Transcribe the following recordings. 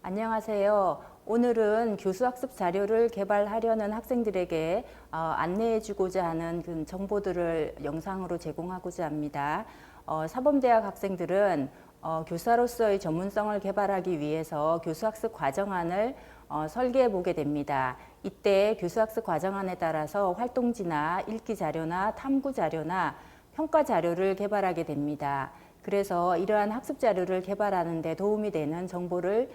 안녕하세요. 오늘은 교수학습 자료를 개발하려는 학생들에게 안내해주고자 하는 그 정보들을 영상으로 제공하고자 합니다. 사범대학 학생들은 교사로서의 전문성을 개발하기 위해서 교수학습 과정안을 설계해 보게 됩니다. 이때 교수학습 과정안에 따라서 활동지나 읽기 자료나 탐구 자료나 평가 자료를 개발하게 됩니다. 그래서 이러한 학습 자료를 개발하는 데 도움이 되는 정보를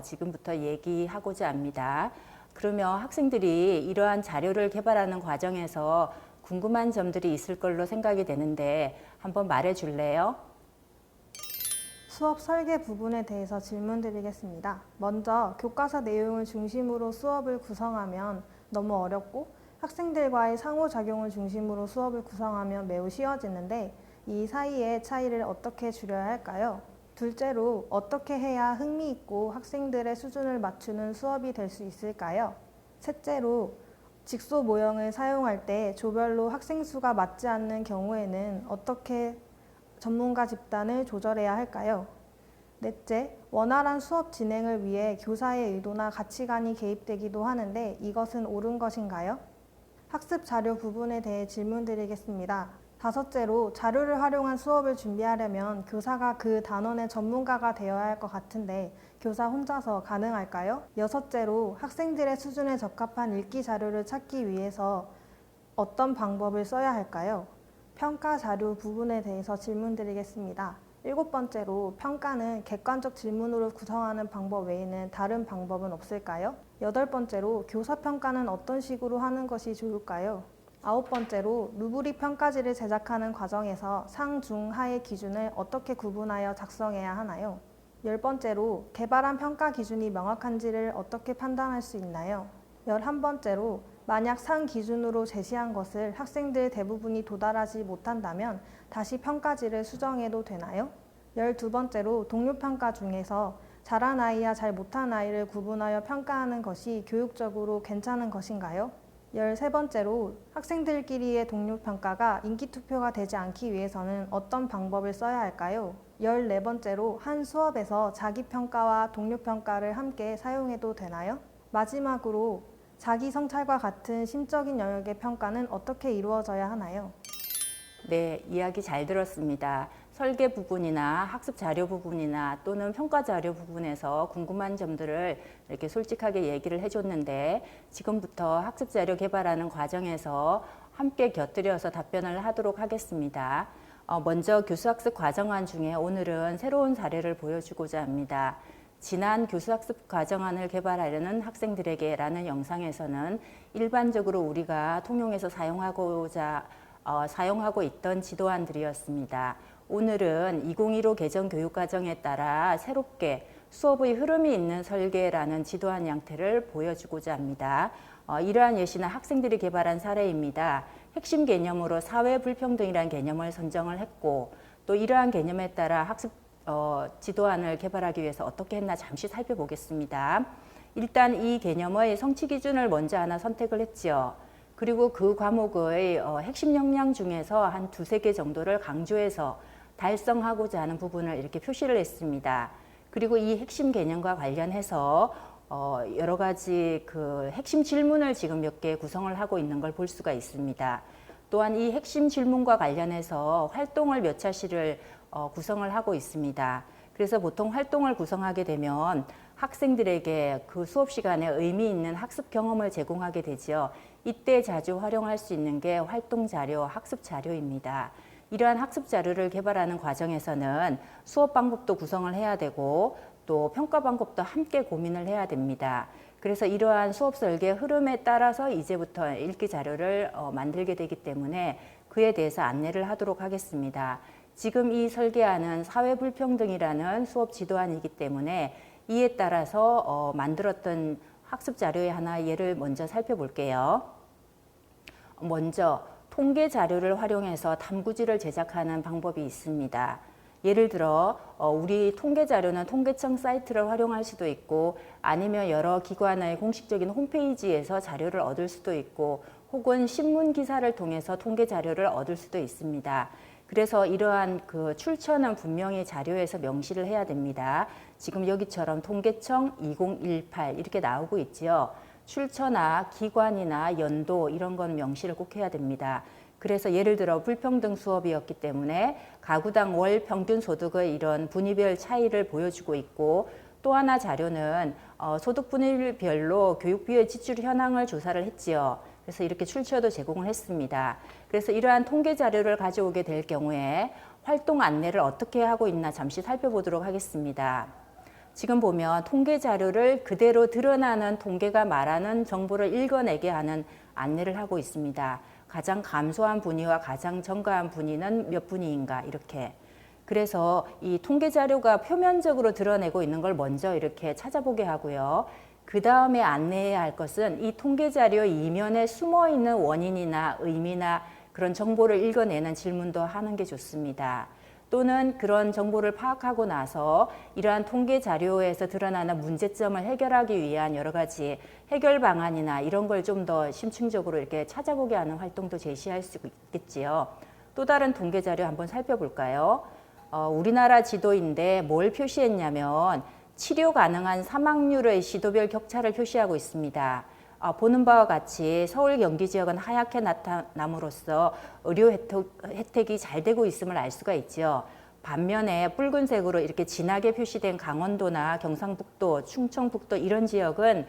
지금부터 얘기하고자 합니다. 그러면 학생들이 이러한 자료를 개발하는 과정에서 궁금한 점들이 있을 걸로 생각이 되는데 한번 말해 줄래요? 수업 설계 부분에 대해서 질문드리겠습니다. 먼저 교과서 내용을 중심으로 수업을 구성하면 너무 어렵고 학생들과의 상호작용을 중심으로 수업을 구성하면 매우 쉬워지는데 이 사이의 차이를 어떻게 줄여야 할까요? 둘째로 어떻게 해야 흥미있고 학생들의 수준을 맞추는 수업이 될 수 있을까요? 셋째로 직소 모형을 사용할 때 조별로 학생 수가 맞지 않는 경우에는 어떻게 전문가 집단을 조절해야 할까요? 넷째, 원활한 수업 진행을 위해 교사의 의도나 가치관이 개입되기도 하는데 이것은 옳은 것인가요? 학습 자료 부분에 대해 질문드리겠습니다. 다섯째로 자료를 활용한 수업을 준비하려면 교사가 그 단원의 전문가가 되어야 할 것 같은데 교사 혼자서 가능할까요? 여섯째로 학생들의 수준에 적합한 읽기 자료를 찾기 위해서 어떤 방법을 써야 할까요? 평가 자료 부분에 대해서 질문드리겠습니다. 일곱 번째로 평가는 객관적 질문으로 구성하는 방법 외에는 다른 방법은 없을까요? 여덟 번째로 교사 평가는 어떤 식으로 하는 것이 좋을까요? 아홉 번째로 루브릭 평가지를 제작하는 과정에서 상, 중, 하의 기준을 어떻게 구분하여 작성해야 하나요? 열 번째로 개발한 평가 기준이 명확한지를 어떻게 판단할 수 있나요? 11번째로 만약 상 기준으로 제시한 것을 학생들 대부분이 도달하지 못한다면 다시 평가지를 수정해도 되나요? 12번째로 동료평가 중에서 잘한 아이와 잘 못한 아이를 구분하여 평가하는 것이 교육적으로 괜찮은 것인가요? 13번째로 학생들끼리의 동료평가가 인기투표가 되지 않기 위해서는 어떤 방법을 써야 할까요? 14번째로 한 수업에서 자기평가와 동료평가를 함께 사용해도 되나요? 마지막으로 자기 성찰과 같은 심적인 영역의 평가는 어떻게 이루어져야 하나요? 네, 이야기 잘 들었습니다. 설계 부분이나 학습 자료 부분이나 또는 평가 자료 부분에서 궁금한 점들을 이렇게 솔직하게 얘기를 해줬는데 지금부터 학습 자료 개발하는 과정에서 함께 곁들여서 답변을 하도록 하겠습니다. 먼저 교수학습 과정안 중에 오늘은 새로운 사례를 보여주고자 합니다. 지난 교수학습 과정안을 개발하려는 학생들에게 라는 영상에서는 일반적으로 우리가 통용해서 사용하고 있던 지도안들이었습니다. 오늘은 2015 개정 교육과정에 따라 새롭게 수업의 흐름이 있는 설계라는 지도안 형태를 보여주고자 합니다. 이러한 예시는 학생들이 개발한 사례입니다. 핵심 개념으로 사회 불평등이라는 개념을 선정을 했고 또 이러한 개념에 따라 학습 지도안을 개발하기 위해서 어떻게 했나 잠시 살펴보겠습니다. 일단 이 개념의 성취 기준을 먼저 하나 선택을 했지요. 그리고 그 과목의 핵심 역량 중에서 한 두세 개 정도를 강조해서 달성하고자 하는 부분을 이렇게 표시를 했습니다. 그리고 이 핵심 개념과 관련해서 여러 가지 그 핵심 질문을 지금 몇 개 구성을 하고 있는 걸 볼 수가 있습니다. 또한 이 핵심 질문과 관련해서 활동을 몇 차례를 구성을 하고 있습니다. 그래서 보통 활동을 구성하게 되면 학생들에게 그 수업 시간에 의미 있는 학습 경험을 제공하게 되죠. 이때 자주 활용할 수 있는 게 활동 자료, 학습 자료입니다. 이러한 학습 자료를 개발하는 과정에서는 수업 방법도 구성을 해야 되고 또 평가 방법도 함께 고민을 해야 됩니다. 그래서 이러한 수업 설계 흐름에 따라서 이제부터 읽기 자료를 만들게 되기 때문에 그에 대해서 안내를 하도록 하겠습니다. 지금 이 설계안은 사회불평등이라는 수업 지도안이기 때문에 이에 따라서 만들었던 학습 자료의 하나 예를 먼저 살펴볼게요. 먼저 통계 자료를 활용해서 탐구지를 제작하는 방법이 있습니다. 예를 들어 우리 통계 자료는 통계청 사이트를 활용할 수도 있고 아니면 여러 기관의 공식적인 홈페이지에서 자료를 얻을 수도 있고 혹은 신문 기사를 통해서 통계 자료를 얻을 수도 있습니다. 그래서 이러한 그 출처는 분명히 자료에서 명시를 해야 됩니다. 지금 여기처럼 통계청 2018 이렇게 나오고 있지요. 출처나 기관이나 연도 이런 건 명시를 꼭 해야 됩니다. 그래서 예를 들어 불평등 수업이었기 때문에 가구당 월 평균 소득의 이런 분위별 차이를 보여주고 있고, 또 하나 자료는 소득 분위별로 교육비의 지출 현황을 조사를 했지요. 그래서 이렇게 출처도 제공을 했습니다. 그래서 이러한 통계 자료를 가져오게 될 경우에 활동 안내를 어떻게 하고 있나 잠시 살펴보도록 하겠습니다. 지금 보면 통계 자료를 그대로 드러나는 통계가 말하는 정보를 읽어내게 하는 안내를 하고 있습니다. 가장 감소한 분위와 가장 증가한 분위는 몇 분위인가 이렇게. 그래서 이 통계 자료가 표면적으로 드러내고 있는 걸 먼저 이렇게 찾아보게 하고요. 그 다음에 안내해야 할 것은 이 통계 자료 이면에 숨어 있는 원인이나 의미나 그런 정보를 읽어내는 질문도 하는 게 좋습니다. 또는 그런 정보를 파악하고 나서 이러한 통계 자료에서 드러나는 문제점을 해결하기 위한 여러 가지 해결 방안이나 이런 걸 좀 더 심층적으로 이렇게 찾아보게 하는 활동도 제시할 수 있겠지요. 또 다른 통계 자료 한번 살펴볼까요? 우리나라 지도인데 뭘 표시했냐면 치료 가능한 사망률의 시도별 격차를 표시하고 있습니다. 보는 바와 같이 서울 경기 지역은 하얗게 나타남으로써 의료 혜택이 잘 되고 있음을 알 수가 있죠. 반면에 붉은색으로 이렇게 진하게 표시된 강원도나 경상북도, 충청북도 이런 지역은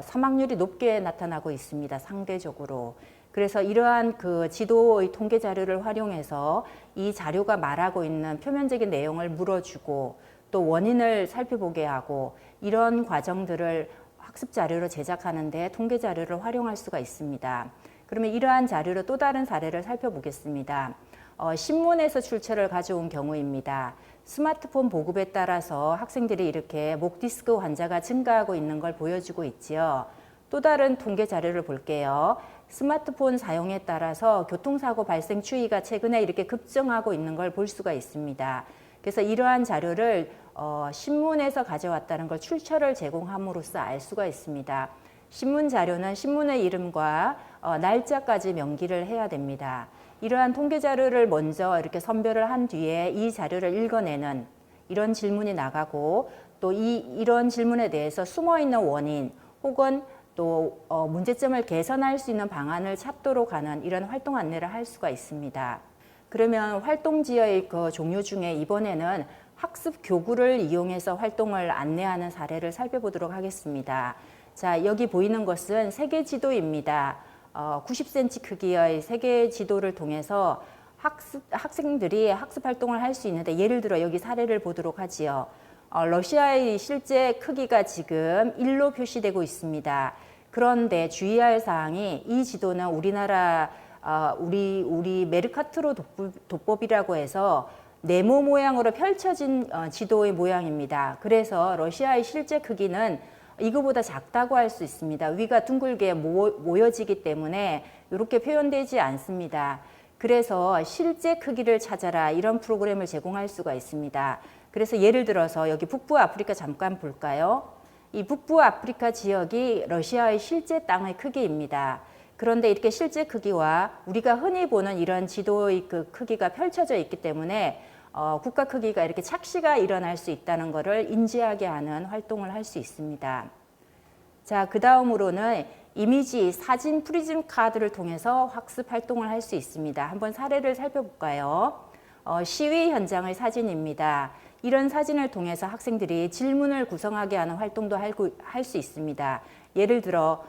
사망률이 높게 나타나고 있습니다. 상대적으로. 그래서 이러한 그 지도의 통계 자료를 활용해서 이 자료가 말하고 있는 표면적인 내용을 물어주고 또 원인을 살펴보게 하고 이런 과정들을 학습 자료로 제작하는데 통계 자료를 활용할 수가 있습니다. 그러면 이러한 자료로 또 다른 사례를 살펴보겠습니다. 신문에서 출처를 가져온 경우입니다. 스마트폰 보급에 따라서 학생들이 이렇게 목 디스크 환자가 증가하고 있는 걸 보여주고 있지요. 또 다른 통계 자료를 볼게요. 스마트폰 사용에 따라서 교통사고 발생 추이가 최근에 이렇게 급증하고 있는 걸 볼 수가 있습니다. 그래서 이러한 자료를 신문에서 가져왔다는 걸 출처를 제공함으로써 알 수가 있습니다. 신문 자료는 신문의 이름과 날짜까지 명기를 해야 됩니다. 이러한 통계 자료를 먼저 이렇게 선별을 한 뒤에 이 자료를 읽어내는 이런 질문이 나가고 또 이런 질문에 대해서 숨어있는 원인 혹은 또 문제점을 개선할 수 있는 방안을 찾도록 하는 이런 활동 안내를 할 수가 있습니다. 그러면 활동지의 그 종류 중에 이번에는 학습 교구를 이용해서 활동을 안내하는 사례를 살펴보도록 하겠습니다. 자, 여기 보이는 것은 세계 지도입니다. 90cm 크기의 세계 지도를 통해서 학생들이 학습 활동을 할 수 있는데, 예를 들어 여기 사례를 보도록 하지요. 러시아의 실제 크기가 지금 1로 표시되고 있습니다. 그런데 주의할 사항이 이 지도는 우리나라 우리 메르카토르 도법이라고 해서 네모 모양으로 펼쳐진 지도의 모양입니다. 그래서 러시아의 실제 크기는 이거보다 작다고 할 수 있습니다. 위가 둥글게 모여지기 때문에 이렇게 표현되지 않습니다. 그래서 실제 크기를 찾아라 이런 프로그램을 제공할 수가 있습니다. 그래서 예를 들어서 여기 북부 아프리카 잠깐 볼까요? 이 북부 아프리카 지역이 러시아의 실제 땅의 크기입니다. 그런데 이렇게 실제 크기와 우리가 흔히 보는 이런 지도의 그 크기가 펼쳐져 있기 때문에 국가 크기가 이렇게 착시가 일어날 수 있다는 것을 인지하게 하는 활동을 할 수 있습니다. 자, 그 다음으로는 이미지, 사진 프리즘 카드를 통해서 학습 활동을 할 수 있습니다. 한번 사례를 살펴볼까요? 시위 현장의 사진입니다. 이런 사진을 통해서 학생들이 질문을 구성하게 하는 활동도 할 수 있습니다. 예를 들어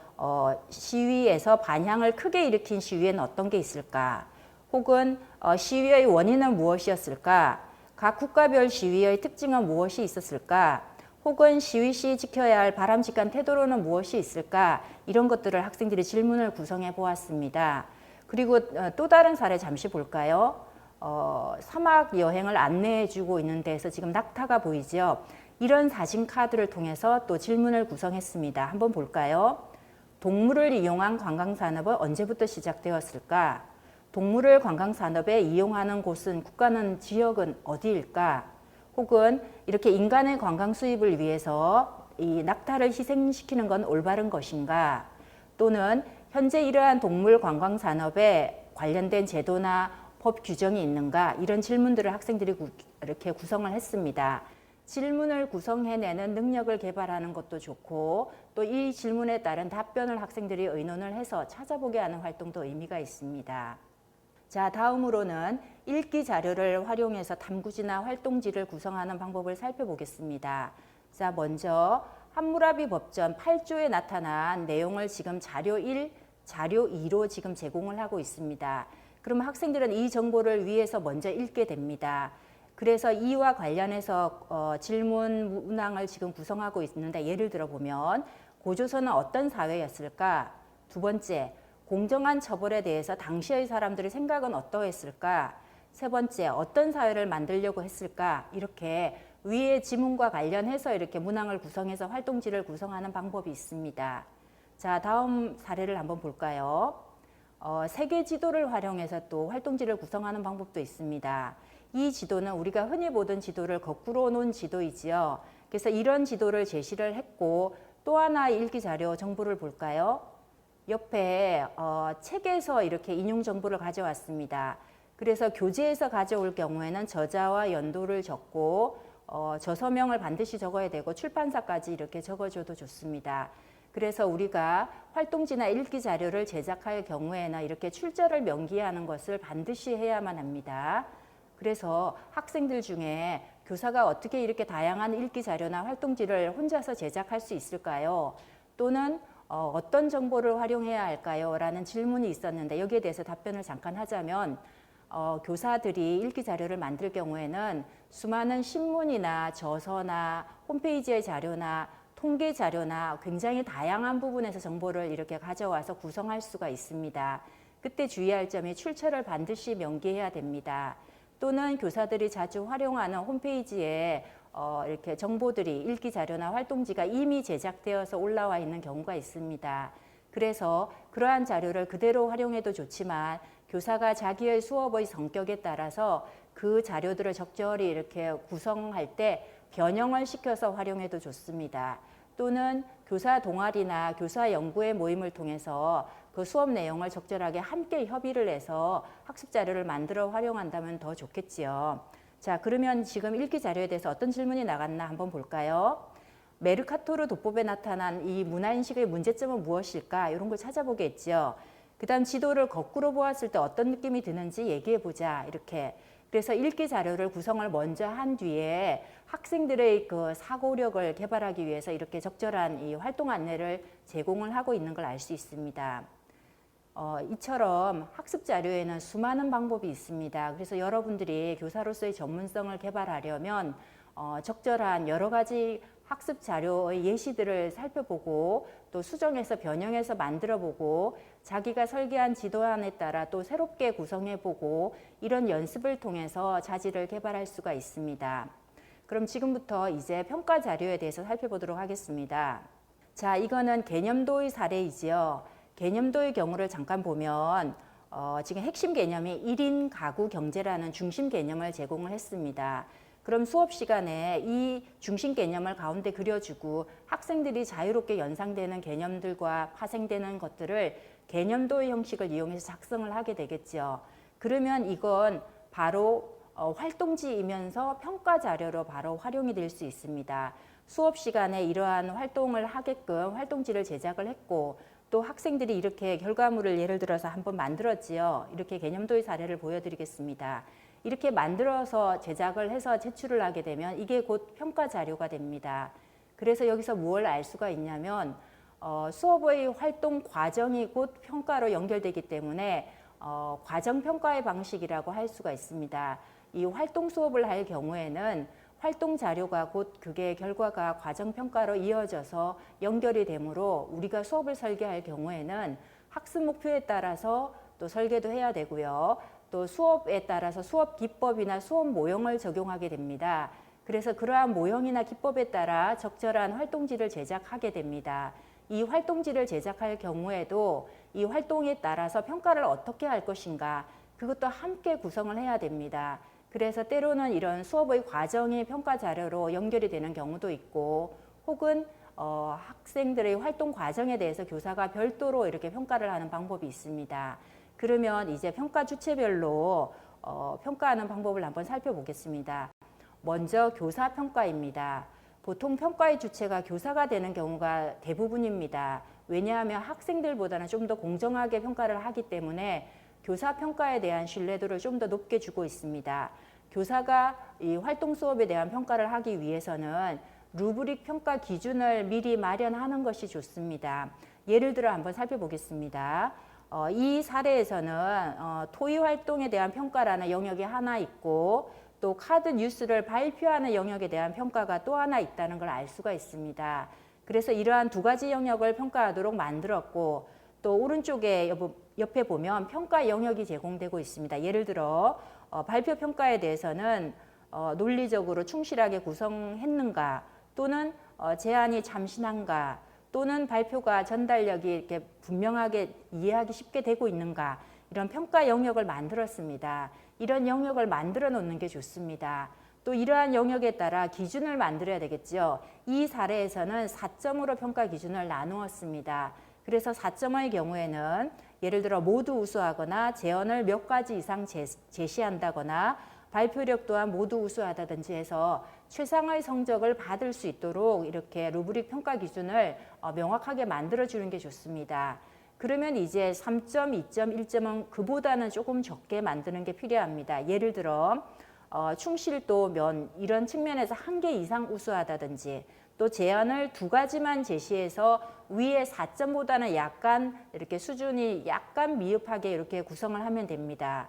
시위에서 반향을 크게 일으킨 시위에는 어떤 게 있을까? 혹은 시위의 원인은 무엇이었을까? 각 국가별 시위의 특징은 무엇이 있었을까? 혹은 시위 시 지켜야 할 바람직한 태도로는 무엇이 있을까? 이런 것들을 학생들이 질문을 구성해 보았습니다. 그리고 또 다른 사례 잠시 볼까요? 사막 여행을 안내해 주고 있는 데서 지금 낙타가 보이죠? 이런 사진 카드를 통해서 또 질문을 구성했습니다. 한번 볼까요? 동물을 이용한 관광산업은 언제부터 시작되었을까? 동물을 관광산업에 이용하는 곳은, 국가는, 지역은 어디일까? 혹은 이렇게 인간의 관광 수입을 위해서 이 낙타를 희생시키는 건 올바른 것인가? 또는 현재 이러한 동물 관광 산업에 관련된 제도나 법 규정이 있는가 이런 질문들을 학생들이 이렇게 구성을 했습니다. 질문을 구성해내는 능력을 개발하는 것도 좋고 또 이 질문에 따른 답변을 학생들이 의논을 해서 찾아보게 하는 활동도 의미가 있습니다. 자, 다음으로는 읽기 자료를 활용해서 탐구지나 활동지를 구성하는 방법을 살펴보겠습니다. 자, 먼저 함무라비 법전 8조에 나타난 내용을 지금 자료 1, 자료 2로 지금 제공을 하고 있습니다. 그럼 학생들은 이 정보를 위해서 먼저 읽게 됩니다. 그래서 이와 관련해서 질문 문항을 지금 구성하고 있는데 예를 들어 보면 고조선은 어떤 사회였을까? 두 번째, 공정한 처벌에 대해서 당시의 사람들의 생각은 어떠했을까? 세 번째, 어떤 사회를 만들려고 했을까? 이렇게 위의 지문과 관련해서 이렇게 문항을 구성해서 활동지를 구성하는 방법이 있습니다. 자, 다음 사례를 한번 볼까요? 세계 지도를 활용해서 또 활동지를 구성하는 방법도 있습니다. 이 지도는 우리가 흔히 보던 지도를 거꾸로 놓은 지도이지요. 그래서 이런 지도를 제시를 했고 또 하나의 일기 자료 정보를 볼까요? 옆에 책에서 이렇게 인용 정보를 가져왔습니다. 그래서 교재에서 가져올 경우에는 저자와 연도를 적고 저서명을 반드시 적어야 되고 출판사까지 이렇게 적어줘도 좋습니다. 그래서 우리가 활동지나 읽기 자료를 제작할 경우에는 이렇게 출처를 명기하는 것을 반드시 해야만 합니다. 그래서 학생들 중에 교사가 어떻게 이렇게 다양한 읽기 자료나 활동지를 혼자서 제작할 수 있을까요? 또는 어떤 정보를 활용해야 할까요? 라는 질문이 있었는데 여기에 대해서 답변을 잠깐 하자면 교사들이 읽기 자료를 만들 경우에는 수많은 신문이나 저서나 홈페이지의 자료나 통계 자료나 굉장히 다양한 부분에서 정보를 이렇게 가져와서 구성할 수가 있습니다. 그때 주의할 점이 출처를 반드시 명기해야 됩니다. 또는 교사들이 자주 활용하는 홈페이지에 이렇게 정보들이 읽기 자료나 활동지가 이미 제작되어서 올라와 있는 경우가 있습니다. 그래서 그러한 자료를 그대로 활용해도 좋지만 교사가 자기의 수업의 성격에 따라서 그 자료들을 적절히 이렇게 구성할 때 변형을 시켜서 활용해도 좋습니다. 또는 교사 동아리나 교사 연구회 모임을 통해서 그 수업 내용을 적절하게 함께 협의를 해서 학습 자료를 만들어 활용한다면 더 좋겠지요. 자, 그러면 지금 읽기 자료에 대해서 어떤 질문이 나갔나 한번 볼까요? 메르카토르 도법에 나타난 이 문화인식의 문제점은 무엇일까? 이런 걸 찾아보겠죠. 그 다음 지도를 거꾸로 보았을 때 어떤 느낌이 드는지 얘기해보자. 이렇게. 그래서 읽기 자료를 구성을 먼저 한 뒤에 학생들의 그 사고력을 개발하기 위해서 이렇게 적절한 이 활동 안내를 제공을 하고 있는 걸 알 수 있습니다. 이처럼 학습 자료에는 수많은 방법이 있습니다. 그래서 여러분들이 교사로서의 전문성을 개발하려면 적절한 여러 가지 학습 자료의 예시들을 살펴보고 또 수정해서 변형해서 만들어보고 자기가 설계한 지도안에 따라 또 새롭게 구성해보고 이런 연습을 통해서 자질을 개발할 수가 있습니다. 그럼 지금부터 이제 평가 자료에 대해서 살펴보도록 하겠습니다. 자, 이거는 개념도의 사례이지요. 개념도의 경우를 잠깐 보면 지금 핵심 개념이 1인 가구 경제라는 중심 개념을 제공을 했습니다. 그럼 수업 시간에 이 중심 개념을 가운데 그려주고 학생들이 자유롭게 연상되는 개념들과 파생되는 것들을 개념도의 형식을 이용해서 작성을 하게 되겠죠. 그러면 이건 바로 활동지이면서 평가 자료로 바로 활용이 될 수 있습니다. 수업 시간에 이러한 활동을 하게끔 활동지를 제작을 했고 또 학생들이 이렇게 결과물을 예를 들어서 한번 만들었지요. 이렇게 개념도의 사례를 보여드리겠습니다. 이렇게 만들어서 제작을 해서 제출을 하게 되면 이게 곧 평가 자료가 됩니다. 그래서 여기서 무엇을 알 수가 있냐면 수업의 활동 과정이 곧 평가로 연결되기 때문에 과정평가의 방식이라고 할 수가 있습니다. 이 활동 수업을 할 경우에는 활동 자료가 곧 그게 결과가 과정평가로 이어져서 연결이 되므로 우리가 수업을 설계할 경우에는 학습 목표에 따라서 또 설계도 해야 되고요. 또 수업에 따라서 수업 기법이나 수업 모형을 적용하게 됩니다. 그래서 그러한 모형이나 기법에 따라 적절한 활동지를 제작하게 됩니다. 이 활동지를 제작할 경우에도 이 활동에 따라서 평가를 어떻게 할 것인가 그것도 함께 구성을 해야 됩니다. 그래서 때로는 이런 수업의 과정이 평가 자료로 연결이 되는 경우도 있고 혹은 학생들의 활동 과정에 대해서 교사가 별도로 이렇게 평가를 하는 방법이 있습니다. 그러면 이제 평가 주체별로 평가하는 방법을 한번 살펴보겠습니다. 먼저 교사 평가입니다. 보통 평가의 주체가 교사가 되는 경우가 대부분입니다. 왜냐하면 학생들보다는 좀 더 공정하게 평가를 하기 때문에 교사 평가에 대한 신뢰도를 좀 더 높게 주고 있습니다. 교사가 이 활동 수업에 대한 평가를 하기 위해서는 루브릭 평가 기준을 미리 마련하는 것이 좋습니다. 예를 들어 한번 살펴보겠습니다. 이 사례에서는 토의 활동에 대한 평가라는 영역이 하나 있고 또 카드 뉴스를 발표하는 영역에 대한 평가가 또 하나 있다는 걸 알 수가 있습니다. 그래서 이러한 두 가지 영역을 평가하도록 만들었고 또 오른쪽에 옆에 보면 평가 영역이 제공되고 있습니다. 예를 들어 발표 평가에 대해서는 논리적으로 충실하게 구성했는가 또는 제안이 참신한가 또는 발표가 전달력이 이렇게 분명하게 이해하기 쉽게 되고 있는가 이런 평가 영역을 만들었습니다. 이런 영역을 만들어 놓는 게 좋습니다. 또 이러한 영역에 따라 기준을 만들어야 되겠죠. 이 사례에서는 4점으로 평가 기준을 나누었습니다. 그래서 4점의 경우에는 예를 들어 모두 우수하거나 제언을 몇 가지 이상 제시한다거나 발표력 또한 모두 우수하다든지 해서 최상의 성적을 받을 수 있도록 이렇게 루브릭 평가 기준을 명확하게 만들어주는 게 좋습니다. 그러면 이제 3점, 2점, 1점은 그보다는 조금 적게 만드는 게 필요합니다. 예를 들어 충실도 이런 측면에서 1개 이상 우수하다든지 또 제안을 2가지만 제시해서 위에 4점보다는 약간 이렇게 수준이 약간 미흡하게 이렇게 구성을 하면 됩니다.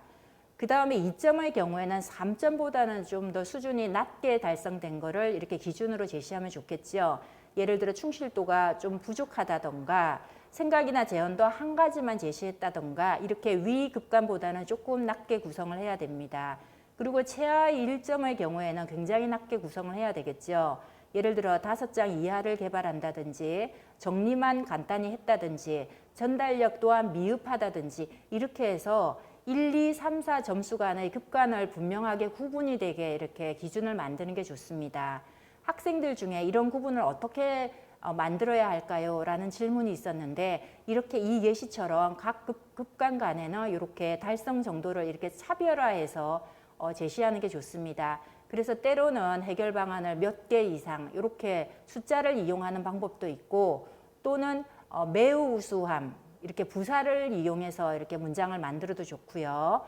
그 다음에 2점의 경우에는 3점보다는 좀 더 수준이 낮게 달성된 거를 이렇게 기준으로 제시하면 좋겠죠. 예를 들어 충실도가 좀 부족하다던가 생각이나 제언도 1가지만 제시했다던가 이렇게 위 급간보다는 조금 낮게 구성을 해야 됩니다. 그리고 최하의 1점의 경우에는 굉장히 낮게 구성을 해야 되겠죠. 예를 들어 5장 이하를 개발한다든지 정리만 간단히 했다든지 전달력 또한 미흡하다든지 이렇게 해서 1, 2, 3, 4 점수 간의 급간을 분명하게 구분이 되게 이렇게 기준을 만드는 게 좋습니다. 학생들 중에 이런 구분을 어떻게 만들어야 할까요? 라는 질문이 있었는데 이렇게 이 예시처럼 각 급간 간에는 이렇게 달성 정도를 이렇게 차별화해서 제시하는 게 좋습니다. 그래서 때로는 해결 방안을 몇 개 이상 이렇게 숫자를 이용하는 방법도 있고 또는 매우 우수함 이렇게 부사를 이용해서 이렇게 문장을 만들어도 좋고요.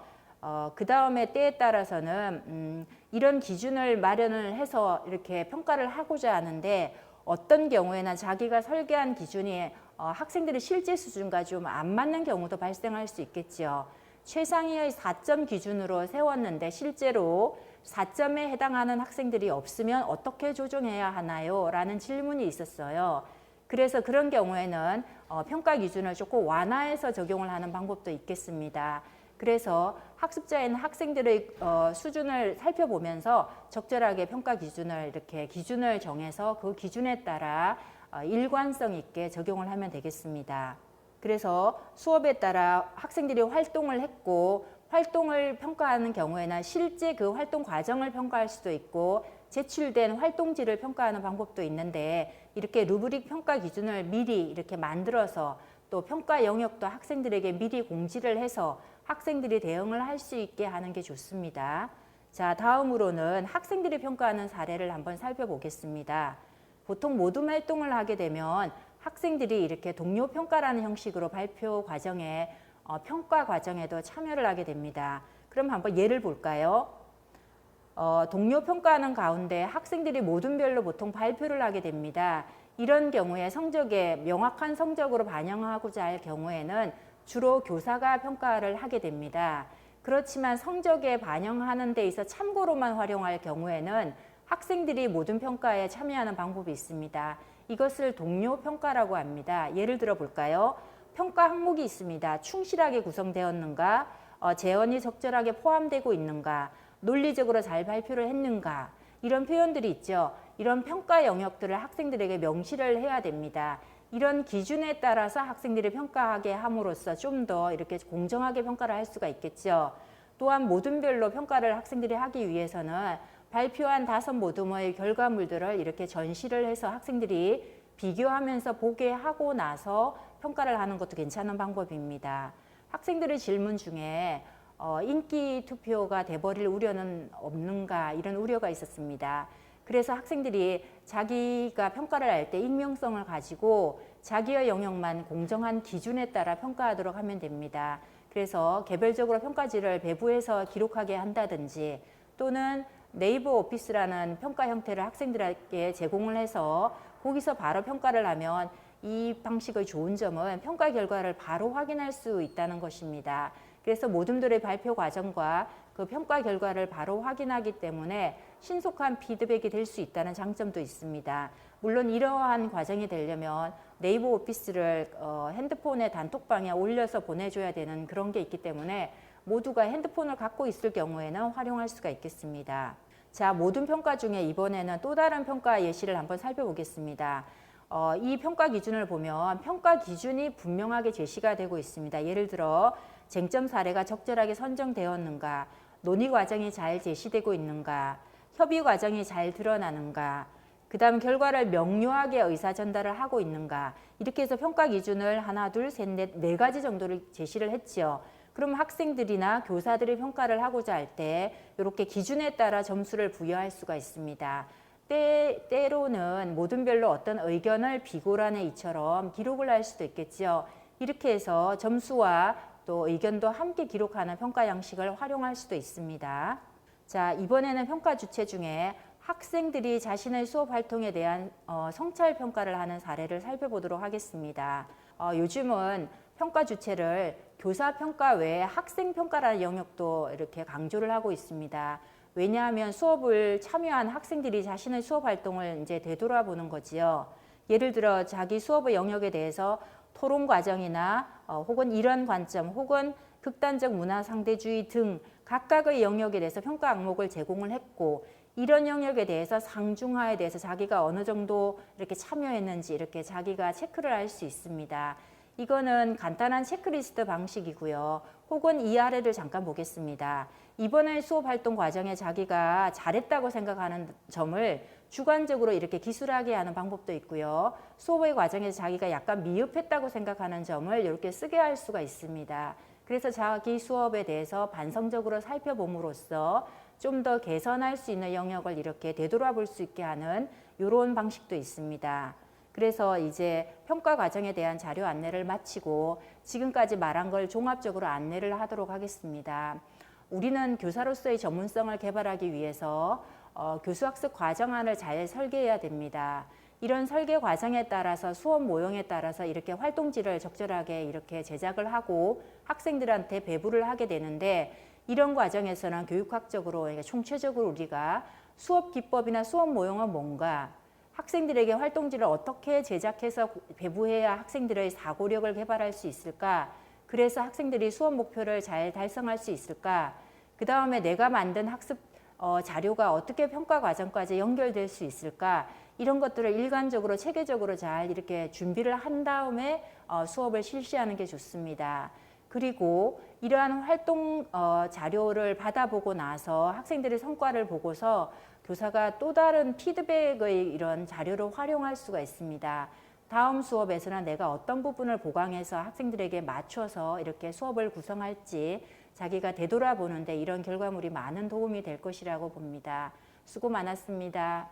그 다음에 때에 따라서는 이런 기준을 마련을 해서 이렇게 평가를 하고자 하는데 어떤 경우에는 자기가 설계한 기준이 학생들의 실제 수준과 좀 안 맞는 경우도 발생할 수 있겠죠. 최상위의 4점 기준으로 세웠는데 실제로 4점에 해당하는 학생들이 없으면 어떻게 조정해야 하나요? 라는 질문이 있었어요. 그래서 그런 경우에는 평가 기준을 조금 완화해서 적용을 하는 방법도 있겠습니다. 그래서 학습자인 학생들의 수준을 살펴보면서 적절하게 평가 기준을 이렇게 기준을 정해서 그 기준에 따라 일관성 있게 적용을 하면 되겠습니다. 그래서 수업에 따라 학생들이 활동을 했고 활동을 평가하는 경우에는 실제 그 활동 과정을 평가할 수도 있고 제출된 활동지를 평가하는 방법도 있는데 이렇게 루브릭 평가 기준을 미리 이렇게 만들어서 또 평가 영역도 학생들에게 미리 공지를 해서 학생들이 대응을 할 수 있게 하는 게 좋습니다. 자, 다음으로는 학생들이 평가하는 사례를 한번 살펴보겠습니다. 보통 모둠 활동을 하게 되면 학생들이 이렇게 동료 평가라는 형식으로 발표 과정에 평가 과정에도 참여를 하게 됩니다. 그럼 한번 예를 볼까요? 동료 평가하는 가운데 학생들이 모둠별로 보통 발표를 하게 됩니다. 이런 경우에 성적에 명확한 성적으로 반영하고자 할 경우에는 주로 교사가 평가를 하게 됩니다. 그렇지만 성적에 반영하는 데 있어 참고로만 활용할 경우에는 학생들이 모둠 평가에 참여하는 방법이 있습니다. 이것을 동료 평가라고 합니다. 예를 들어 볼까요? 평가 항목이 있습니다. 충실하게 구성되었는가? 제언이 적절하게 포함되고 있는가? 논리적으로 잘 발표를 했는가? 이런 표현들이 있죠. 이런 평가 영역들을 학생들에게 명시를 해야 됩니다. 이런 기준에 따라서 학생들이 평가하게 함으로써 좀 더 이렇게 공정하게 평가를 할 수가 있겠죠. 또한 모둠별로 평가를 학생들이 하기 위해서는 발표한 5모둠의 결과물들을 이렇게 전시를 해서 학생들이 비교하면서 보게 하고 나서 평가를 하는 것도 괜찮은 방법입니다. 학생들의 질문 중에 인기 투표가 돼버릴 우려는 없는가 이런 우려가 있었습니다. 그래서 학생들이 자기가 평가를 할 때 익명성을 가지고 자기의 영역만 공정한 기준에 따라 평가하도록 하면 됩니다. 그래서 개별적으로 평가지를 배부해서 기록하게 한다든지 또는 네이버 오피스라는 평가 형태를 학생들에게 제공을 해서 거기서 바로 평가를 하면 이 방식의 좋은 점은 평가 결과를 바로 확인할 수 있다는 것입니다. 그래서 모둠들의 발표 과정과 그 평가 결과를 바로 확인하기 때문에 신속한 피드백이 될 수 있다는 장점도 있습니다. 물론 이러한 과정이 되려면 네이버 오피스를 핸드폰의 단톡방에 올려서 보내줘야 되는 그런 게 있기 때문에 모두가 핸드폰을 갖고 있을 경우에는 활용할 수가 있겠습니다. 자, 모든 평가 중에 이번에는 또 다른 평가 예시를 한번 살펴보겠습니다. 이 평가 기준을 보면 평가 기준이 분명하게 제시가 되고 있습니다. 예를 들어 쟁점 사례가 적절하게 선정되었는가, 논의 과정이 잘 제시되고 있는가, 협의 과정이 잘 드러나는가, 그 다음 결과를 명료하게 의사 전달을 하고 있는가, 이렇게 해서 평가 기준을 하나, 둘, 셋, 넷, 네 가지 정도를 제시를 했지요. 그럼 학생들이나 교사들이 평가를 하고자 할 때 이렇게 기준에 따라 점수를 부여할 수가 있습니다. 때로는 모둠별로 어떤 의견을 비고란에 이처럼 기록을 할 수도 있겠죠. 이렇게 해서 점수와 또 의견도 함께 기록하는 평가 양식을 활용할 수도 있습니다. 자, 이번에는 평가 주체 중에 학생들이 자신의 수업 활동에 대한 성찰 평가를 하는 사례를 살펴보도록 하겠습니다. 요즘은 평가 주체를 교사 평가 외에 학생 평가라는 영역도 이렇게 강조를 하고 있습니다. 왜냐하면 수업을 참여한 학생들이 자신의 수업 활동을 이제 되돌아보는 거지요. 예를 들어 자기 수업의 영역에 대해서 토론 과정이나 혹은 이런 관점 혹은 극단적 문화 상대주의 등 각각의 영역에 대해서 평가 항목을 제공을 했고 이런 영역에 대해서 상중하에 대해서 자기가 어느 정도 이렇게 참여했는지 이렇게 자기가 체크를 할 수 있습니다. 이거는 간단한 체크리스트 방식이고요. 혹은 이 아래를 잠깐 보겠습니다. 이번에 수업 활동 과정에 자기가 잘했다고 생각하는 점을 주관적으로 이렇게 기술하게 하는 방법도 있고요. 수업의 과정에서 자기가 약간 미흡했다고 생각하는 점을 이렇게 쓰게 할 수가 있습니다. 그래서 자기 수업에 대해서 반성적으로 살펴봄으로써 좀 더 개선할 수 있는 영역을 이렇게 되돌아볼 수 있게 하는 이런 방식도 있습니다. 그래서 이제 평가 과정에 대한 자료 안내를 마치고 지금까지 말한 걸 종합적으로 안내를 하도록 하겠습니다. 우리는 교사로서의 전문성을 개발하기 위해서 교수학습 과정안을 잘 설계해야 됩니다. 이런 설계 과정에 따라서 수업 모형에 따라서 이렇게 활동지를 적절하게 이렇게 제작을 하고 학생들한테 배부를 하게 되는데 이런 과정에서는 교육학적으로 그러니까 총체적으로 우리가 수업 기법이나 수업 모형은 뭔가 학생들에게 활동지를 어떻게 제작해서 배부해야 학생들의 사고력을 개발할 수 있을까? 그래서 학생들이 수업 목표를 잘 달성할 수 있을까? 그 다음에 내가 만든 학습 자료가 어떻게 평가 과정까지 연결될 수 있을까? 이런 것들을 일관적으로 체계적으로 잘 이렇게 준비를 한 다음에 수업을 실시하는 게 좋습니다. 그리고 이러한 활동 자료를 받아보고 나서 학생들의 성과를 보고서 교사가 또 다른 피드백의 이런 자료를 활용할 수가 있습니다. 다음 수업에서는 내가 어떤 부분을 보강해서 학생들에게 맞춰서 이렇게 수업을 구성할지 자기가 되돌아보는데 이런 결과물이 많은 도움이 될 것이라고 봅니다. 수고 많았습니다.